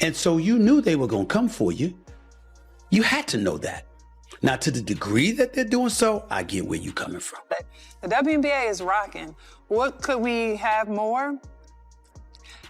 And so you knew they were going to come for you. You had to know that. Now, to the degree that they're doing so, I get where you're coming from. The WNBA is rocking. What could we have more?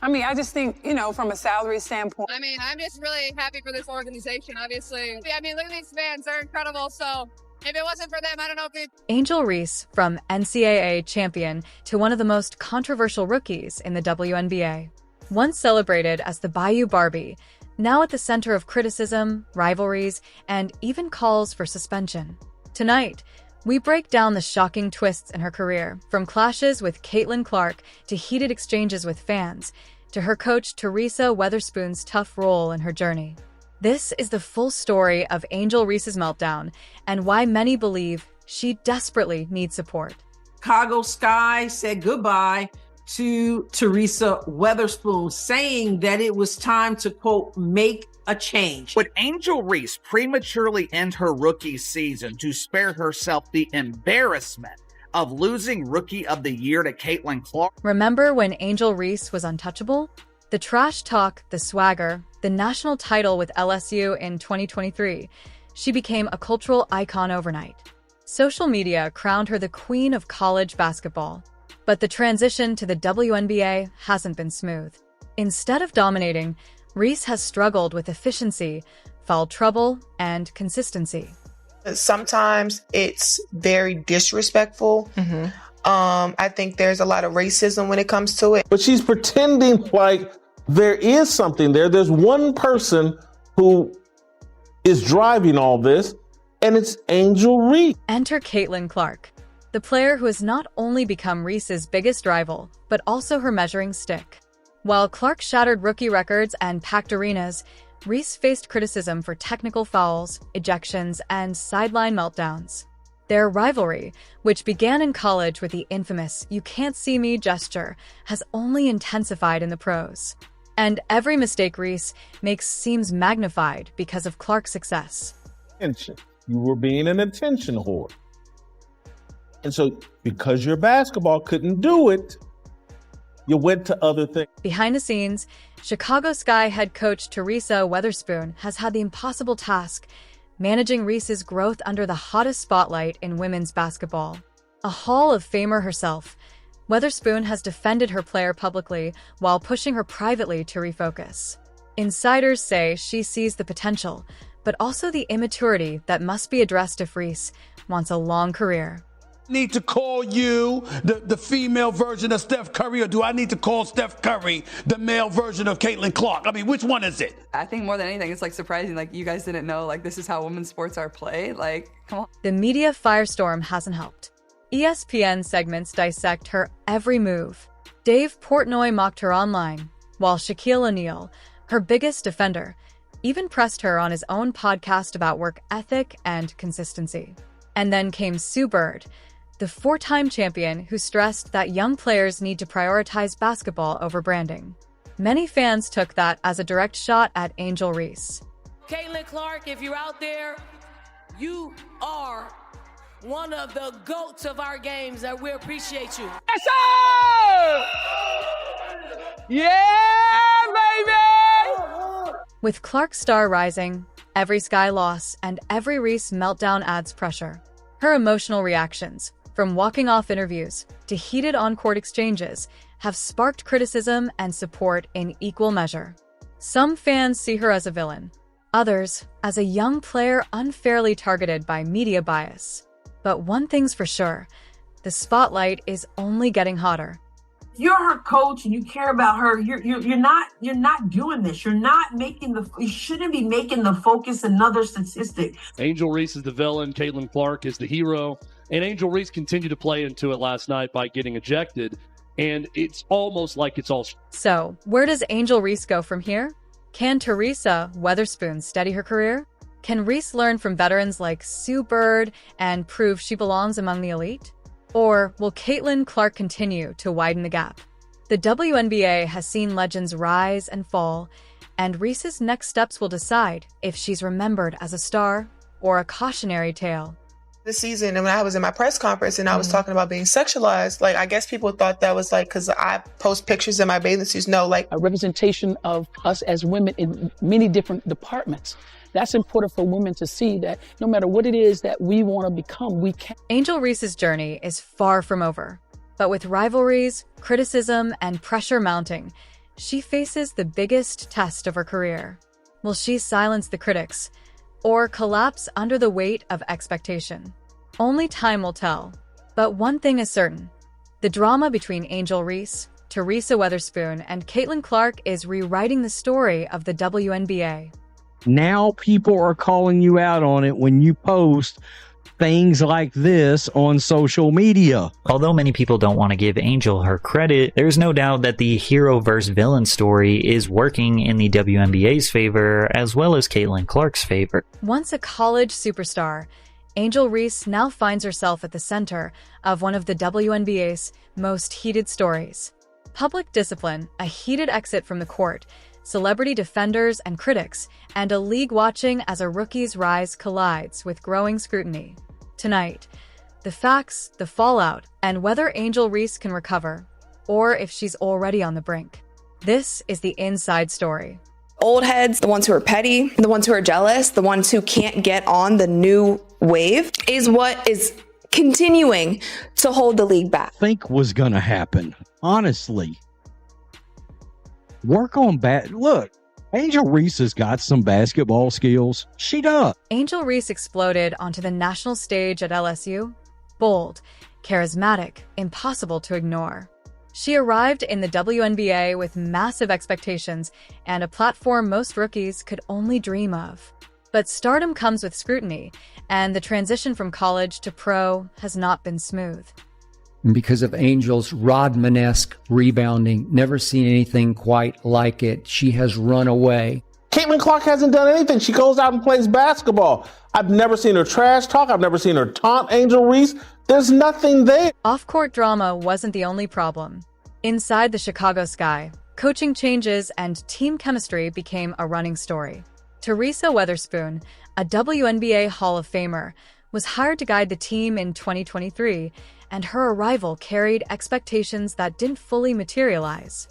I mean, I just think, you know, from a salary standpoint. I mean, I'm just really happy for this organization, obviously. I mean, look at these fans. They're incredible. So if it wasn't for them, I don't know if it... Angel Reese, from NCAA champion to one of the most controversial rookies in the WNBA. Once celebrated as the Bayou Barbie, now at the center of criticism, rivalries, and even calls for suspension. Tonight, we break down the shocking twists in her career, from clashes with Caitlyn Clark to heated exchanges with fans, to her coach Teresa Weatherspoon's tough role in her journey. This is the full story of Angel Reese's meltdown and why many believe she desperately needs support. Chicago Sky said goodbye to Teresa Weatherspoon, saying that it was time to, quote, make a change. Would Angel Reese prematurely end her rookie season to spare herself the embarrassment of losing Rookie of the Year to Caitlyn Clark? Remember when Angel Reese was untouchable? The trash talk, the swagger, the national title with LSU in 2023. She became a cultural icon overnight. Social media crowned her the queen of college basketball. But the transition to the WNBA hasn't been smooth. Instead of dominating, Reese has struggled with efficiency, foul trouble, and consistency. Sometimes it's very disrespectful. I think there's a lot of racism when it comes to it. But she's pretending like there is something there. There's one person who is driving all this, and it's Angel Reese. Enter Caitlyn Clark, the player who has not only become Reese's biggest rival, but also her measuring stick. While Clark shattered rookie records and packed arenas, Reese faced criticism for technical fouls, ejections, and sideline meltdowns. Their rivalry, which began in college with the infamous "you can't see me" gesture, has only intensified in the pros. And every mistake Reese makes seems magnified because of Clark's success. You were being an attention whore. And so, because your basketball couldn't do it, you went to other things. Behind the scenes, Chicago Sky head coach Teresa Weatherspoon has had the impossible task managing Reese's growth under the hottest spotlight in women's basketball. A Hall of Famer herself, Weatherspoon has defended her player publicly while pushing her privately to refocus. Insiders say she sees the potential, but also the immaturity that must be addressed if Reese wants a long career. Need to call you the female version of Steph Curry, or do I need to call Steph Curry the male version of Caitlyn Clark? I mean, which one is it? I think more than anything, it's like surprising. Like, you guys didn't know, like, this is how women's sports are played. Like, come on. The media firestorm hasn't helped. ESPN segments dissect her every move. Dave Portnoy mocked her online, while Shaquille O'Neal, her biggest defender, even pressed her on his own podcast about work ethic and consistency. And then came Sue Bird, the four-time champion who stressed that young players need to prioritize basketball over branding. Many fans took that as a direct shot at Angel Reese. Caitlyn Clark, if you're out there, you are one of the GOATs of our games, and we appreciate you. Yes, sir! Yeah, baby! With Clark's star rising, every Sky loss and every Reese meltdown adds pressure. Her emotional reactions, from walking off interviews to heated on-court exchanges, have sparked criticism and support in equal measure. Some fans see her as a villain, others as a young player unfairly targeted by media bias. But one thing's for sure, the spotlight is only getting hotter. If you're her coach and you care about her, you're not doing this. You shouldn't be making the focus another statistic. Angel Reese is the villain, Caitlyn Clark is the hero, and Angel Reese continued to play into it last night by getting ejected, and it's almost like it's all... So, where does Angel Reese go from here? Can Teresa Weatherspoon steady her career? Can Reese learn from veterans like Sue Bird and prove she belongs among the elite? Or will Caitlyn Clark continue to widen the gap? The WNBA has seen legends rise and fall, and Reese's next steps will decide if she's remembered as a star or a cautionary tale. This season, and when I was in my press conference and I was talking about being sexualized, like, I guess people thought that was like, because I post pictures in my bathing suits. No, like a representation of us as women in many different departments. That's important for women to see, that no matter what it is that we want to become, we can. Angel Reese's journey is far from over. But with rivalries, criticism, and pressure mounting, she faces the biggest test of her career. Will she silence the critics or collapse under the weight of expectation? Only time will tell. But one thing is certain. The drama between Angel Reese, Teresa Weatherspoon, and Caitlyn Clark is rewriting the story of the WNBA. Now people are calling you out on it when you post things like this on social media. Although many people don't want to give Angel her credit, there's no doubt that the hero versus villain story is working in the WNBA's favor as well as Caitlyn Clark's favor. Once a college superstar, Angel Reese now finds herself at the center of one of the WNBA's most heated stories. Public discipline, a heated exit from the court, celebrity defenders and critics, and a league watching as a rookie's rise collides with growing scrutiny. Tonight, the facts, the fallout, and whether Angel Reese can recover, or if she's already on the brink. This is the inside story. Old heads, the ones who are petty, the ones who are jealous, the ones who can't get on the new wave, is what is continuing to hold the league back. Think was gonna happen, honestly. Work on look, Angel Reese has got some basketball skills. She does. Angel Reese exploded onto the national stage at LSU. Bold, charismatic, impossible to ignore. She arrived in the WNBA with massive expectations and a platform most rookies could only dream of. But stardom comes with scrutiny, and the transition from college to pro has not been smooth. Because of Angel's Rodman-esque rebounding, never seen anything quite like it. She has run away. Caitlyn Clark hasn't done anything. She goes out and plays basketball. I've never seen her trash talk. I've never seen her taunt Angel Reese. There's nothing there. Off-court drama wasn't the only problem. Inside the Chicago Sky, coaching changes and team chemistry became a running story. Teresa Weatherspoon, a WNBA Hall of Famer, was hired to guide the team in 2023, and her arrival carried expectations that didn't fully materialize.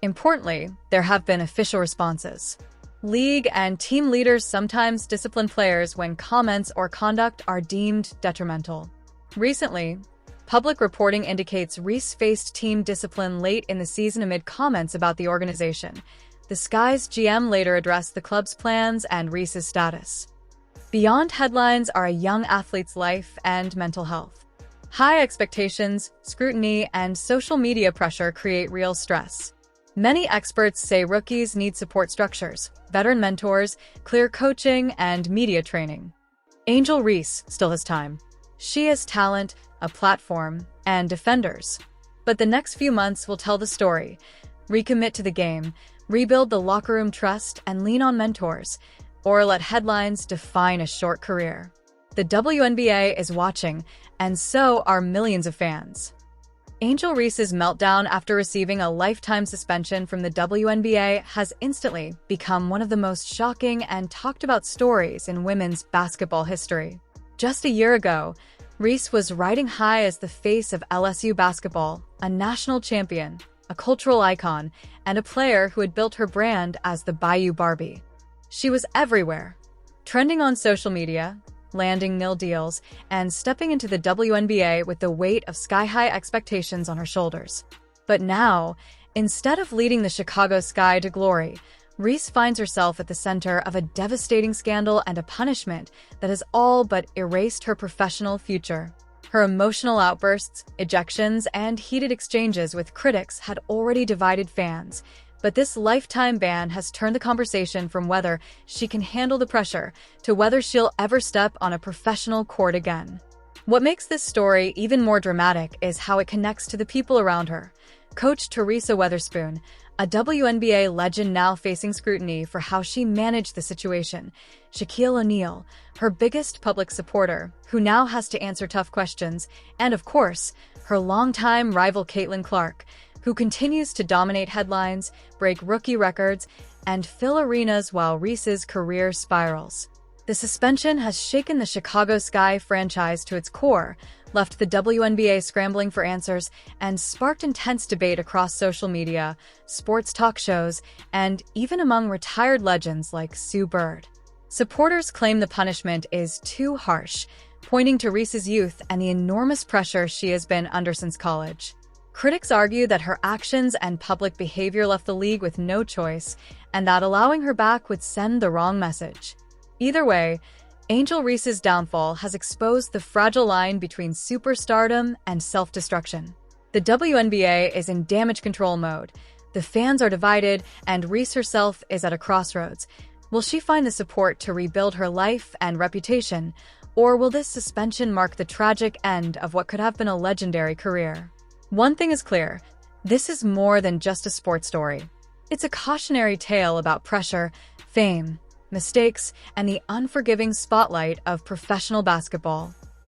Importantly, there have been official responses. League and team leaders sometimes discipline players when comments or conduct are deemed detrimental. Recently, public reporting indicates Reese faced team discipline late in the season amid comments about the organization. The Sky's GM later addressed the club's plans and Reese's status. Beyond headlines are a young athlete's life and mental health. High expectations, scrutiny, and social media pressure create real stress. Many experts say rookies need support structures, veteran mentors, clear coaching, and media training. Angel Reese still has time. She has talent, a platform, and defenders. But the next few months will tell the story. Recommit to the game, rebuild the locker room trust, and lean on mentors, or let headlines define a short career. The WNBA is watching, and so are millions of fans. Angel Reese's meltdown after receiving a lifetime suspension from the WNBA has instantly become one of the most shocking and talked about stories in women's basketball history. Just a year ago, Reese was riding high as the face of LSU basketball, a national champion, a cultural icon, and a player who had built her brand as the Bayou Barbie. She was everywhere, trending on social media, landing nil deals, and stepping into the WNBA with the weight of sky-high expectations on her shoulders. But now, instead of leading the Chicago Sky to glory, Reese finds herself at the center of a devastating scandal and a punishment that has all but erased her professional future. Her emotional outbursts, ejections, and heated exchanges with critics had already divided fans, but this lifetime ban has turned the conversation from whether she can handle the pressure to whether she'll ever step on a professional court again. What makes this story even more dramatic is how it connects to the people around her. Coach Teresa Weatherspoon, a WNBA legend now facing scrutiny for how she managed the situation. Shaquille O'Neal, her biggest public supporter, who now has to answer tough questions. And of course, her longtime rival Caitlyn Clark, who continues to dominate headlines, break rookie records, and fill arenas while Reese's career spirals. The suspension has shaken the Chicago Sky franchise to its core, left the WNBA scrambling for answers, and sparked intense debate across social media, sports talk shows, and even among retired legends like Sue Bird. Supporters claim the punishment is too harsh, pointing to Reese's youth and the enormous pressure she has been under since college. Critics argue that her actions and public behavior left the league with no choice, and that allowing her back would send the wrong message. Either way, Angel Reese's downfall has exposed the fragile line between superstardom and self-destruction. The WNBA is in damage control mode. The fans are divided, and Reese herself is at a crossroads. Will she find the support to rebuild her life and reputation, or will this suspension mark the tragic end of what could have been a legendary career? One thing is clear, this is more than just a sports story. It's a cautionary tale about pressure, fame, mistakes, and the unforgiving spotlight of professional basketball.